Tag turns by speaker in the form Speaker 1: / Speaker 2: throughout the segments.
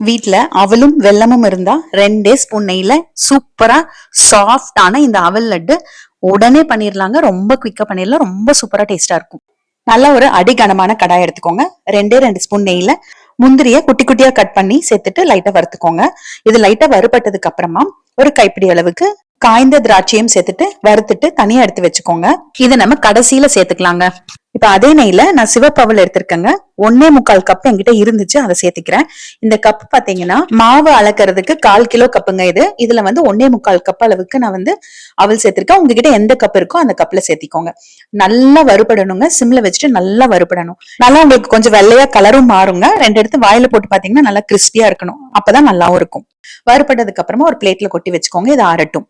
Speaker 1: வீட்ல அவலும் வெல்லமும் இருந்தா 2 ஸ்பூன் நெய்ல சூப்பரா சாஃப்டான இந்த அவல் லட்டு உடனே பண்ணிடலாங்க. ரொம்ப குயிக்கா பண்ணிடலாம். ரொம்ப சூப்பரா டேஸ்டா இருக்கும். நல்லா ஒரு அடிகனமான கடாய் எடுத்துக்கோங்க. 2 ஸ்பூன் நெய்ல முந்திரிய குட்டி குட்டியா கட் பண்ணி சேர்த்துட்டு லைட்டா வறுத்துக்கோங்க. இது லைட்டா வறுபட்டதுக்கு அப்புறமா ஒரு கைப்பிடி அளவுக்கு காய்ந்த திராட்சையும் சேர்த்துட்டு வறுத்துட்டு தனியா எடுத்து வச்சுக்கோங்க. இதை நம்ம கடைசியில சேர்த்துக்கலாங்க. இப்ப அதே நெய்ல நான் சிவப்பு அவல் எடுத்திருக்கேங்க. 1.25 கப் என்கிட்ட இருந்துச்சு, அதை சேர்த்துக்கிறேன். இந்த கப் பாத்தீங்கன்னா மாவு அளக்கிறதுக்கு 1/4 கிலோ கப்புங்க. இதுல 1.25 கப் அளவுக்கு நான் அவல் சேர்த்திருக்கேன். உங்ககிட்ட எந்த கப் இருக்கோ அந்த கப்ல சேர்த்திக்கோங்க. நல்லா வறுபடணுங்க. சிம்ல வச்சுட்டு நல்லா வறுபடணும். நல்லா உங்களுக்கு கொஞ்சம் வெள்ளையா கலரும் மாறுங்க. 2 எடுத்து வாயில போட்டு பாத்தீங்கன்னா நல்லா கிறிஸ்பியா இருக்கணும். அப்பதான் நல்லாவும் இருக்கும். வறுபட்டதுக்கு அப்புறமா ஒரு பிளேட்ல கொட்டி வச்சுக்கோங்க. இது ஆறட்டும்.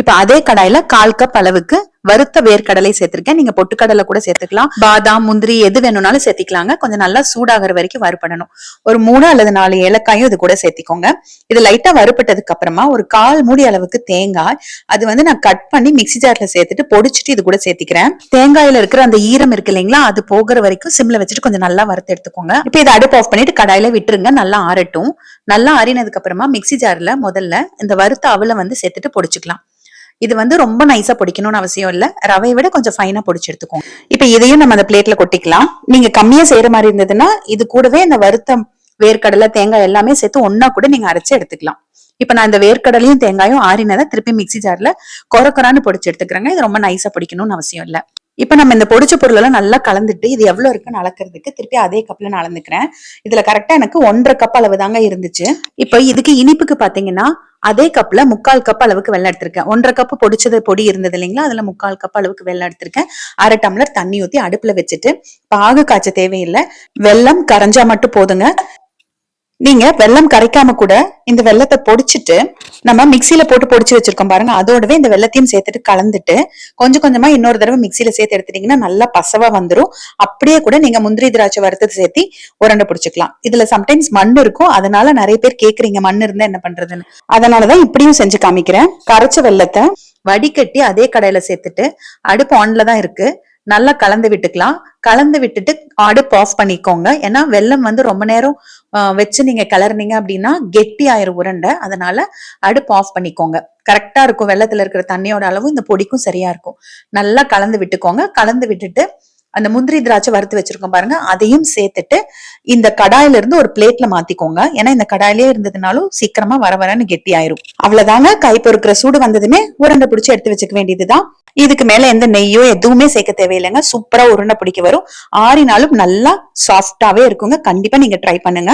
Speaker 1: இப்ப அதே கடாயில 1/4 கப் அளவுக்கு வறுத்த வேர்க்கடலை சேர்த்திருக்கேன். நீங்க பொட்டுக்கடலை கூட சேர்த்துக்கலாம். பாதாம், முந்திரி எது வேணும்னாலும் சேர்த்திக்கலாங்க. கொஞ்சம் நல்லா சூடாகிற வரைக்கும் வறுபடணும். ஒரு 3 அல்லது 4 ஏலக்காயும் இது கூட சேர்த்திக்கோங்க. இது லைட்டா வறுபட்டதுக்கு அப்புறமா ஒரு 1/4 மூடி அளவுக்கு தேங்காய், அது நான் கட் பண்ணி மிக்ஸி ஜார்ல சேர்த்துட்டு பொடிச்சிட்டு இது கூட சேர்த்திக்கிறேன். தேங்காயில இருக்கிற அந்த ஈரம் இருக்கு இல்லைங்களா, அது போகிற வரைக்கும் சிம்ல வச்சுட்டு கொஞ்சம் நல்லா வறுத்து எடுத்துக்கோங்க. இப்ப இதை அடுப்பு ஆஃப் பண்ணிட்டு கடாயில விட்டுருங்க. நல்லா ஆறட்டும். நல்லா ஆறினதுக்கு அப்புறமா மிக்ஸி ஜார்ல முதல்ல இந்த வறுத்த அவலை சேர்த்துட்டு பொடிச்சுக்கலாம். இது ரொம்ப நைஸா பொடிக்கணும்னு அவசியம் இல்ல. ரவையை விட கொஞ்சம் ஃபைனா பொடிச்சு எடுத்துக்கோங்க. இப்ப இதையும் நம்ம அந்த பிளேட்ல கொட்டிக்கலாம். நீங்க கம்மியா செய்யற மாதிரி இருந்ததுன்னா இது கூடவே இந்த வறுத்த வேர்க்கடலை, தேங்காய் எல்லாமே சேர்த்து ஒன்னா கூட நீங்க அரைச்சு எடுத்துக்கலாம். இப்ப நான் இந்த வேர்க்கடலையும் தேங்காயும் ஆறினதை திருப்பி மிக்ஸி ஜார்ல கொரன்னு பொடிச்சு எடுத்துக்கிறேங்க. இது ரொம்ப நைஸா பொடிக்கணும்னு அவசியம் இல்ல. இப்ப நம்ம இந்த பொடிச்ச பொருள் எல்லாம் நல்லா கலந்துட்டு இது எவ்வளவு இருக்குன்னு அளக்கிறதுக்கு திருப்பி அதே கப்ல நான் அளந்துக்கிறேன். இதுல கரெக்டா எனக்கு 1.5 கப் அளவு தாங்க இருந்துச்சு. இப்ப இதுக்கு இனிப்புக்கு பாத்தீங்கன்னா அதே கப்ல 3/4 கப் அளவுக்கு வெள்ளம் எடுத்திருக்கேன். 1.5 கப் பொடிச்சது பொடி இருந்தது இல்லைங்களா, அதுல 3/4 கப் அளவுக்கு வெள்ளம் எடுத்திருக்கேன். 1/2 டம்ளர் தண்ணி ஊத்தி அடுப்புல வச்சுட்டு பாகு காய்ச்ச தேவையில்லை. வெள்ளம் கரைஞ்சா மட்டும் போதுங்க. நீங்க வெள்ளம் கரைக்காம கூட இந்த வெள்ளத்தை பொடிச்சிட்டு நம்ம மிக்சியில போட்டு பொடிச்சு வச்சிருக்கோம் பாருங்க, அதோடவே இந்த வெள்ளத்தையும் சேர்த்துட்டு கலந்துட்டு கொஞ்சம் கொஞ்சமா இன்னொரு தடவை மிக்சியில சேர்த்து எடுத்துட்டீங்கன்னா நல்லா பசவா வந்துடும். அப்படியே கூட நீங்க முந்திரி திராட்சை வறுத்தது சேர்த்து உரண்டை பிடிச்சிக்கலாம். இதுல சம்டைம்ஸ் மண் இருக்கும், அதனால நிறைய பேர் கேக்குறீங்க மண் இருந்தா என்ன பண்றதுன்னு. அதனாலதான் இப்படியும் செஞ்சு காமிக்கிறேன். கரைச்ச வெள்ளத்தை வடிகட்டி அதே கடையில சேர்த்துட்டு அடுப்பு ஆன்ல தான் இருக்கு, நல்லா கலந்து விட்டுக்கலாம். கலந்து விட்டுட்டு அடுப்பு ஆஃப் பண்ணிக்கோங்க. ஏன்னா வெள்ளம் ரொம்ப நேரம் வச்சு நீங்க கிளறினீங்க அப்படின்னா கெட்டி ஆயிரும் உருண்டை. அதனால அடுப்பு ஆஃப் பண்ணிக்கோங்க. கரெக்டா இருக்கும். வெள்ளத்துல இருக்கிற தண்ணியோட அளவும் இந்த பொடிக்கும் சரியா இருக்கும். நல்லா கலந்து விட்டுக்கோங்க. கலந்து விட்டுட்டு அந்த முந்திரி திராட்சை வறுத்து வச்சிருக்கோம் பாருங்க, அதையும் சேர்த்துட்டு இந்த கடாயில இருந்து ஒரு பிளேட்ல மாத்திக்கோங்க. ஏன்னா இந்த கடாயிலே இருந்ததுனாலும் சீக்கிரமா வரன்னு கெட்டி ஆயிரும். அவ்வளவுதாங்க. கை பொறுக்கிற சூடு வந்ததுமே உருண்டை பிடிச்சு எடுத்து வச்சுக்க வேண்டியதுதான். இதுக்கு மேல எந்த நெய்யோ எதுவுமே சேர்க்க தேவையில்லைங்க. சூப்பரா உருண்டை பிடிக்க வரும். ஆறினாலும் நல்லா சாஃப்டாவே இருக்குங்க. கண்டிப்பா நீங்க ட்ரை பண்ணுங்க.